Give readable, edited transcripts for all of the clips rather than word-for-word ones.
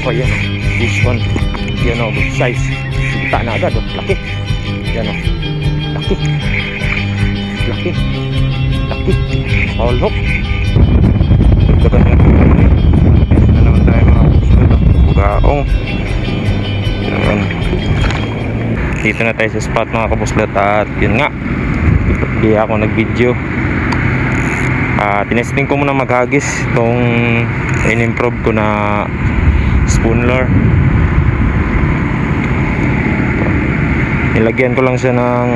O yan o, fish on. Yan o, good size. Kita na agad o, laki. Yan o, laki. Laki. Laki. All hook. Dagdagan na naman tayo mga kusod. Bugaong. Yan. Dito na tayo sa spot mga kabuslat. At yun nga, hindi ako nag video. Tinesting ko muna maghagis itong in-improve ko na spoon lure. Nilagyan ko lang siya ng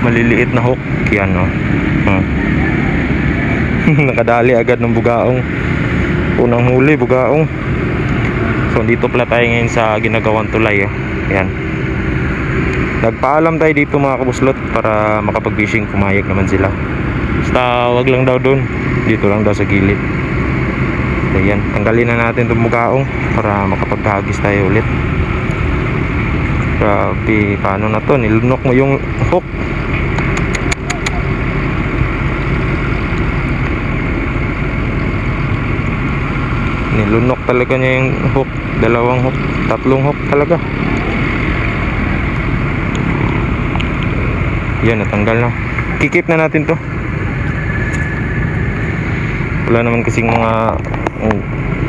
maliliit na hook. Yan o. Nakadali agad ng bugaong. Unang huli bugaong. So dito pala tayo ngayon sa ginagawang tulay. Yan. Nagpaalam tayo dito mga kabuslot para makapag-fishing. Pumayag naman sila. Basta wag lang daw doon, dito lang daw sa gilid. Ayan, tanggalin na natin itong bugaong para makapaghagis tayo ulit. Grabe, paano na to? Nilunok mo yung hook. Nilunok talaga niya yung hook. Dalawang hook, tatlong hook talaga. Yan, natanggal na. Kikip na natin to. Wala naman kasing mga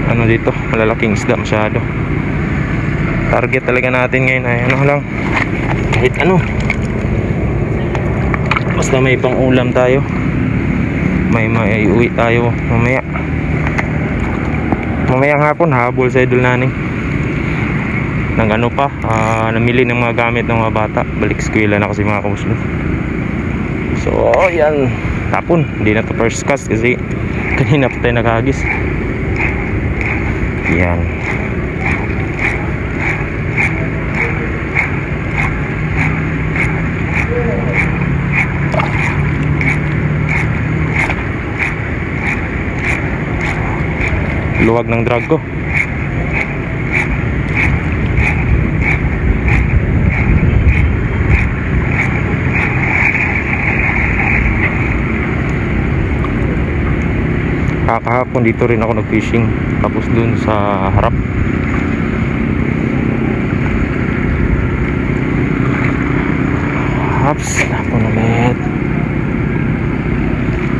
ano dito, malalaking isda masyado. Target talaga natin ngayon ay ano lang, kahit ano, basta may pang ulam tayo, may uwi tayo mamayang hapon. Habol sa idol naning ng ano pa, namili ng mga gamit ng mga bata. Balik eskwela na kasi mga kamuslo. So yan, tapon, hindi na to first cast kasi kanina pa tayo naghagis. Yan. Luwag ng drag ko. Kahapon dito rin ako nag-fishing, tapos dun sa harap. Haps, tapon ulit.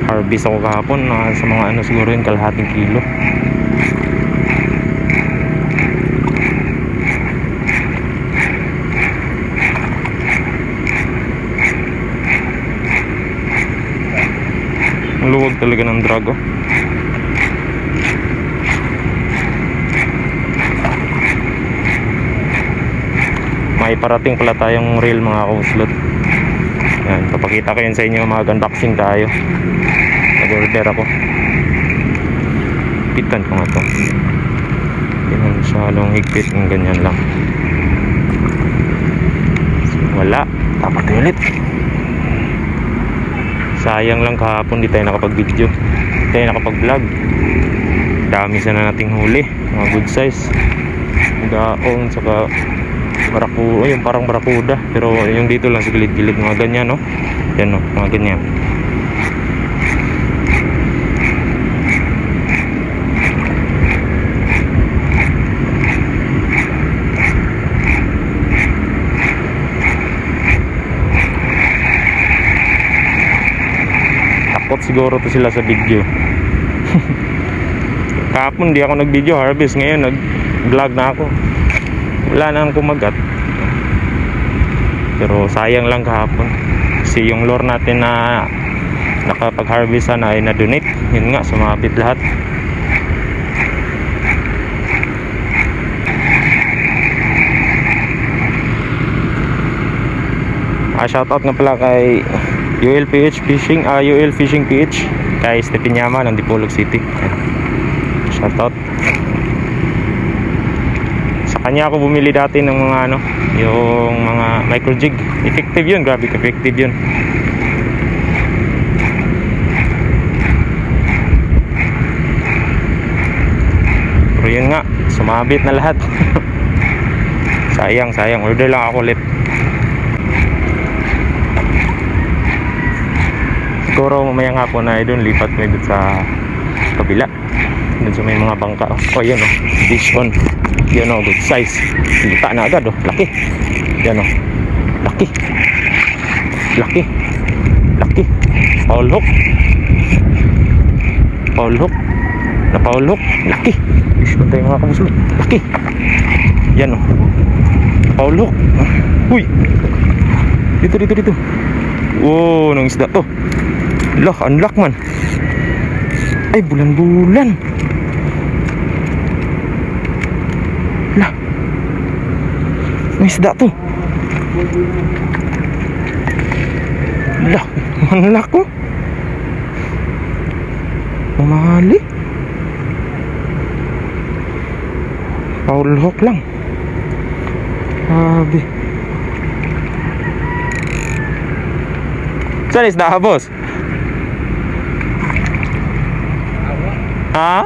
Harvest ako kahapon sa mga ano, siguro yung kalahating kilo. Ang luwag talaga ng drago. May parating pala tayong reel mga kauslot. Yan, papakita ko yun sa inyo. Mag-unboxing tayo. Nag-order ako. Pitan ko nga to. Yan siya, long higpit ng ganyan lang. Wala, tapat ulit. Sayang lang kahapon di tayo nakapag-video, di tayo nakapag-vlog. Dami sana nating huli, mga good size, gaong, saka barakuda, yung parang barakuda, pero yung dito lang sa gilid-gilid, mga ganyan, no? Yan, no? Mga ganyan. Takot siguro to sila sa video. Kahapon di ako nag-video harvest, ngayon nag-vlog na ako. Wala nang kumagat. Pero sayang lang kahapon kasi yung lure natin na nakapag-harvest na ay na-donate. Yun nga, sumabit lahat. Shoutout nga pala kay UL Fishing PH, kay Stephen Yama ng Dipolog City. Shoutout. Sa kanya ako bumili dati ng mga ano, yung mga micro jig. Effective yun, grabe effective yun. Pero yun nga, sumabit na lahat. sayang, order lang ako ulit. Siguro mamayang hapon na doon, lipat ko sa kabila, doon sa may mga bangka. Oh, yun, oh, fish on. Yan o, good size. Kita na agad o, laki. Yan o, laki. Laki. Laki. Foul hook. Foul hook. Na foul hook. Laki. Ish, bantay mga kabuslot. Laki. Yan o. Foul hook. Uy. Dito. Wow, nang isda to. Lock, unlock man. Ay, bulan-bulan. Lah. May isda to. Lah, unlock ko. Mamahali. Foul hook lang. Sabi. Saan isda ka, boss? Ha?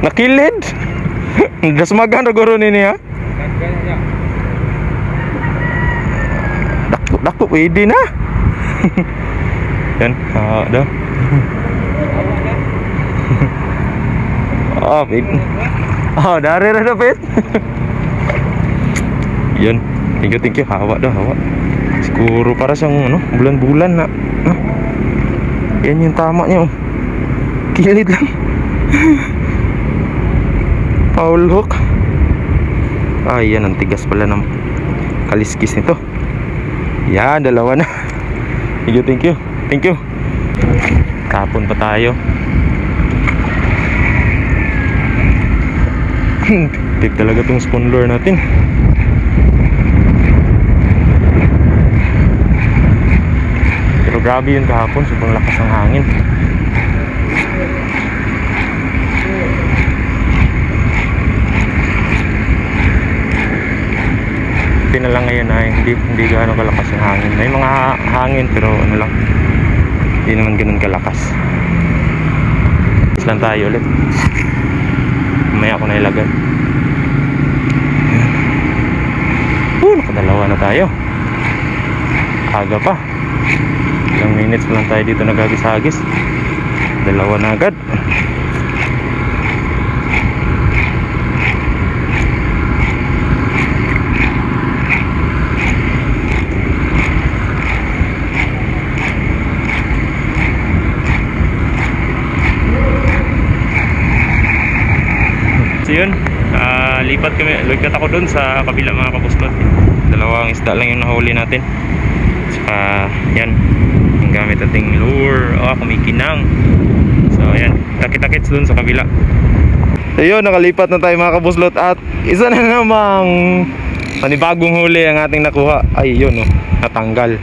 Nakilid? Dasmagan na guro nini ha? Dako, pwede na. Yan, daw. Oh, pwede. Oh, dari na dapat. Yan, thank you. Hawa daw, hawa. Siguro para siyang bulan-bulan na. Yan yung tama niya. Kilid lang. Foul hook. Yan ang tigas pala ng kaliskis nito. Yan, dalawa na. Thank you. Kapon pa tayo. Tip talaga tong spawn lure natin. Pero grabe yun kahapon, sobrang lakas ng hangin. Hindi na lang ngayon ay hindi gaano kalakas yung hangin. May mga hangin pero ano lang, hindi naman ganun kalakas. Lang tayo ulit. Mamaya ako na ilagay. Nakadalawa na tayo. Aga pa. Ilang minutes pa lang tayo dito nagagis-agis. Dalawa na agad. So yun, lipat ako dun sa kabila mga kabuslot. Dalawang isda lang yung nahuli natin. Saka yan, yung gamit ating lure. Kumikinang. So yan, takit-takits dun sa kabila. So yun, nakalipat na tayo mga kabuslot. At isa na namang panibagong huli ang ating nakuha. Ay yun natanggal.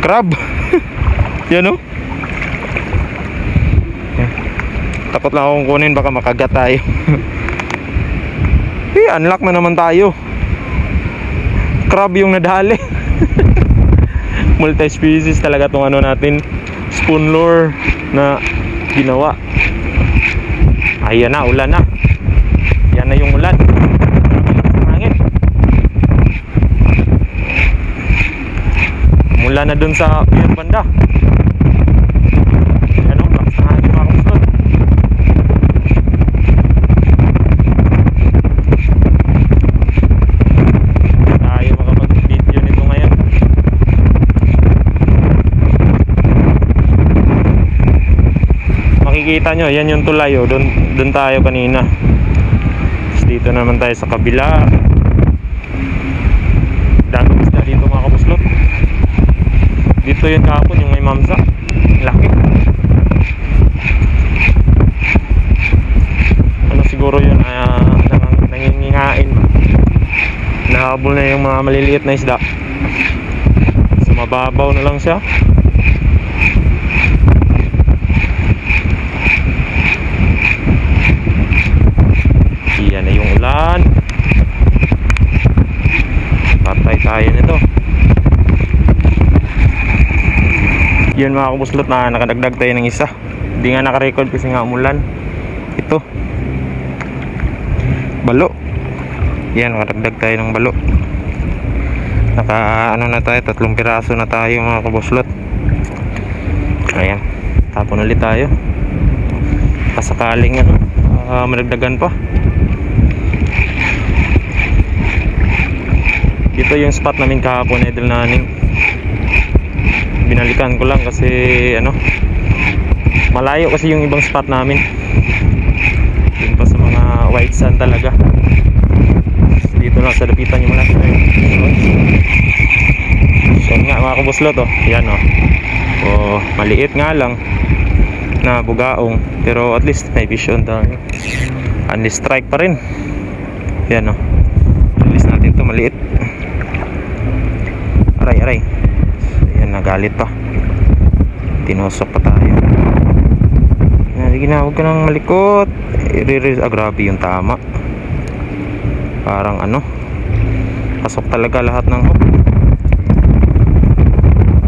Crab. Yan takot lang akong kunin, baka makagat tayo. Unlock na naman tayo. Crab yung nadali. Multi-species talaga tong natin, spoon lure na ginawa. Ayan na, ulan na. Yan na yung ulan. Hangin. Mula na dun sa banda. Makikita nyo, yan yung tulay doon tayo kanina. Tapos dito naman tayo sa kabila. Daming isda dito mga kabuslot. Dito yung kahapon, yung may mamsa. Laki. Siguro yun nangingingain. Nahabol na yung mga maliliit na isda. So mababaw na lang siya. Yan na yung ulan. Patay tayo nito. Yun mga kabuslot, na nakadagdag tayo ng isa. Hindi nga nakarecord kasi nga umulan. Ito balo. Yan, nakadagdag tayo ng balo. Na tayo, 3 piraso na tayo mga kabuslot. Ayan, tapon ulit tayo. Pasakaling ano, madagdagan pa. Dito yung spot namin kahapon, idol naning. Binalikan ko lang kasi ano, malayo kasi yung ibang spot namin. Dito pa sa mga white sand talaga. Dito lang sa dapitan yung malapit na yun. So nga mga kabuslot, oh. Yan oh. So maliit nga lang na bugaong, pero at least may vision tayo. Unleash strike pa rin. Yan oh. Release natin to, maliit. Aray aray. Ayan, nagalit pa. Tinusok pa tayo. Sige na, huwag ka nang malikot. Grabe yung tama. Parang ano, pasok talaga lahat ng hook.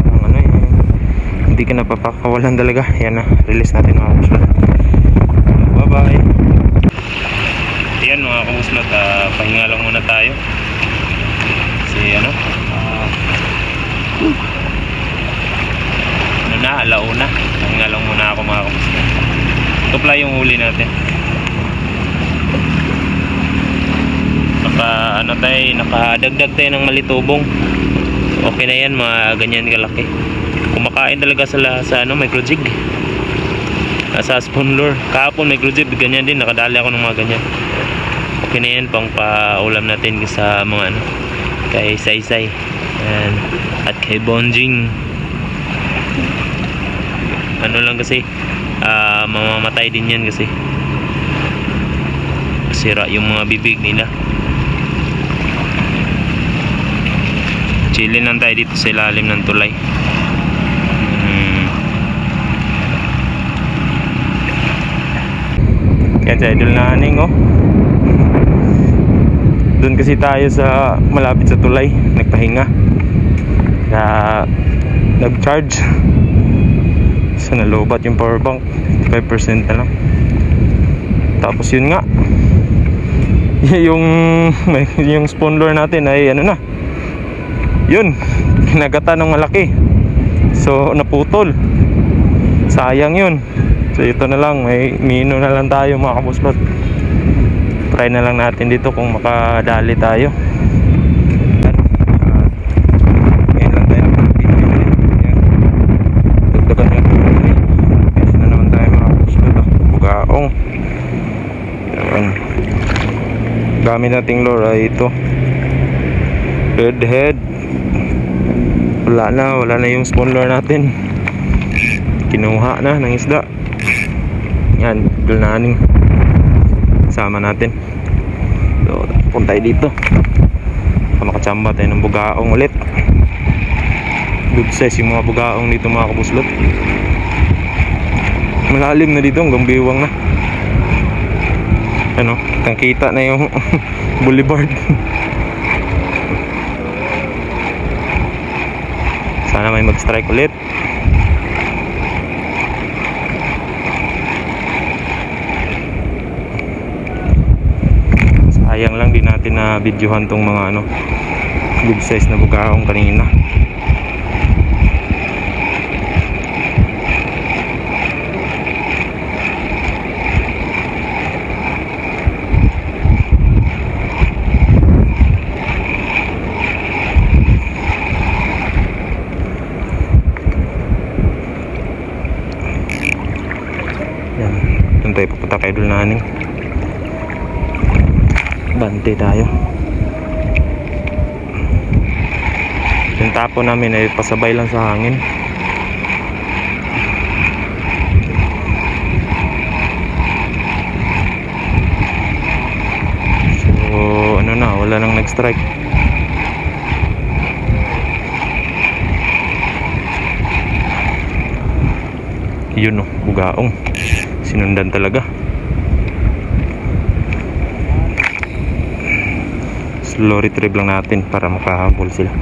Parang ano eh, hindi ka napapakawalan talaga. Yan na, release natin mga kabuslot. Bye bye. Ayan mga kabuslot, pahinga lang muna tayo. Kasi ano, ano na, alauna. Pahinga lang muna ako mga kabuslot. Ito pala yung huli natin. Nakadagdag tayo ng malitubong. Okay na yan, mga ganyan kalaki. Kumakain talaga sa ano, microjig. Sa spoon lure. Kahapon microjig, ganyan din, nakadali ako ng mga ganyan. Okay na yan, pang paulam natin sa mga ano, kay Saysay at kay Bonjing. Ano lang kasi, mamamatay din yan kasi sira yung mga bibig nila. Chilling lang tayo dito sa ilalim ng tulay. Yan sa idol naning oh. Doon kasi tayo sa malapit sa tulay, nagpahinga. Kaya nag-charge. So nalobat yung power bank, 5% na lang. Tapos yun nga, yung spoon lure natin ay ano na, yun, pinagata ng malaki. So naputol. Sayang yun. So ito na lang, may mino na lang tayo mga kabuslot. Try na lang natin dito kung makadali tayo. Ngayon lang tayo nakapit-video ulit. Dagdagan yung tuloy. Yes na naman tayo mga kabuslot. Bugaong. Yan. Gamit nating lure ay ito, redhead. Wala na yung spoon lure natin. Kinuha na ng isda. Yan, gulnaning sama natin. So, punta tayo dito. Makachamba tayo ng bugaong ulit. Good size yung mga bugaong dito mga kabuslot. Malalim na dito, hanggang biwang na. Ano, kitang-kita na yung boulevard. Sana may mag-strike ulit. Sayang lang din natin na videohan tong mga ano, good size na bugaong kanina. Tayo pupunta kay Idol Naning. Bante tayo. Yung tapo namin ay pasabay lang sa hangin. So ano na, wala nang nag-strike. Yun oh, bugaong. Sinundan talaga. Slow retrieve lang natin para makahabol sila.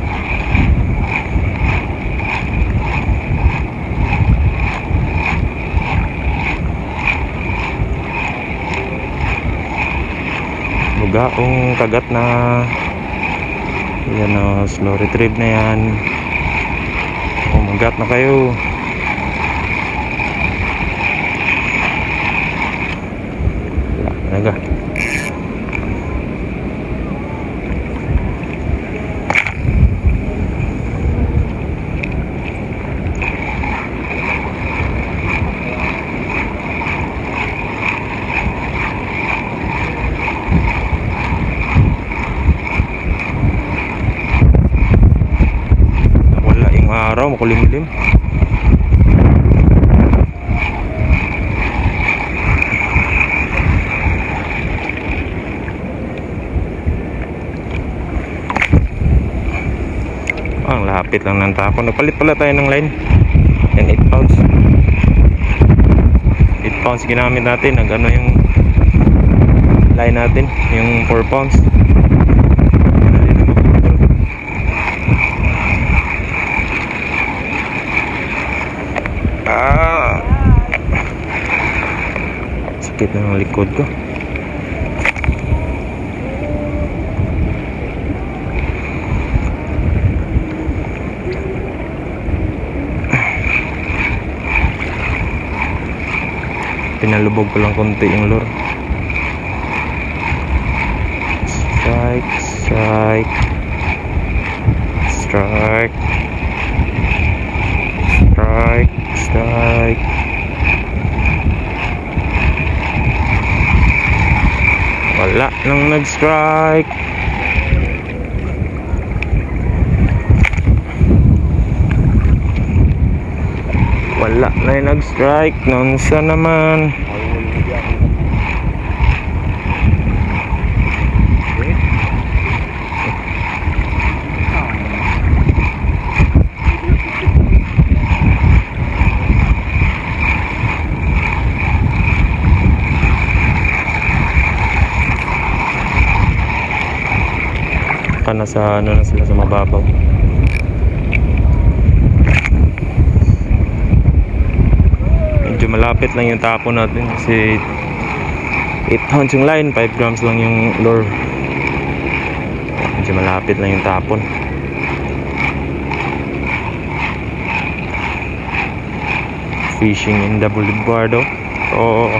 Bugaong kagat na. Yan o, slow retrieve na yan. Umagat na kayo. araw, makulimlim. Ang lapit lang ng tapon. Nagpalit pala tayo ng line. Yan, 8 pounds. 8 pounds ginamit natin. Nag ano yung line natin, yung 4 pounds. Sakit ng likod ko. Pinalubog ko lang konti yung lure. Strike, strike, strike, strike, strike. Wala nang nag-strike. Wala na yung nag-strike. Nonsa naman. Nasa ano na sila sa mababaw. Medyo malapit lang yung tapon natin kasi 8 pounds yung line, 5 grams lang yung lure. Medyo malapit lang yung tapon. Fishing in the boulevard. Oh,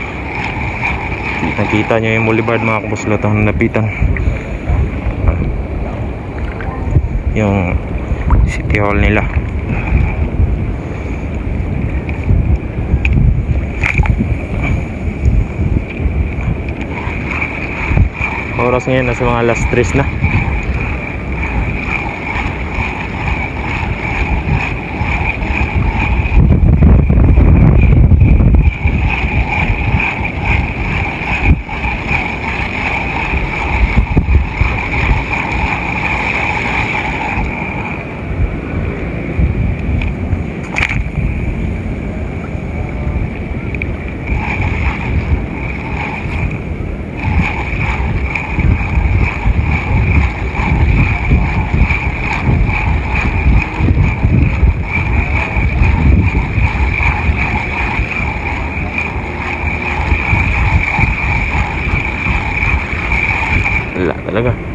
nakita nyo yung boulevard mga kabuslot ang napitan. Yung city hall nila. Oras ngayon nasa mga last 3 na. Wala talaga.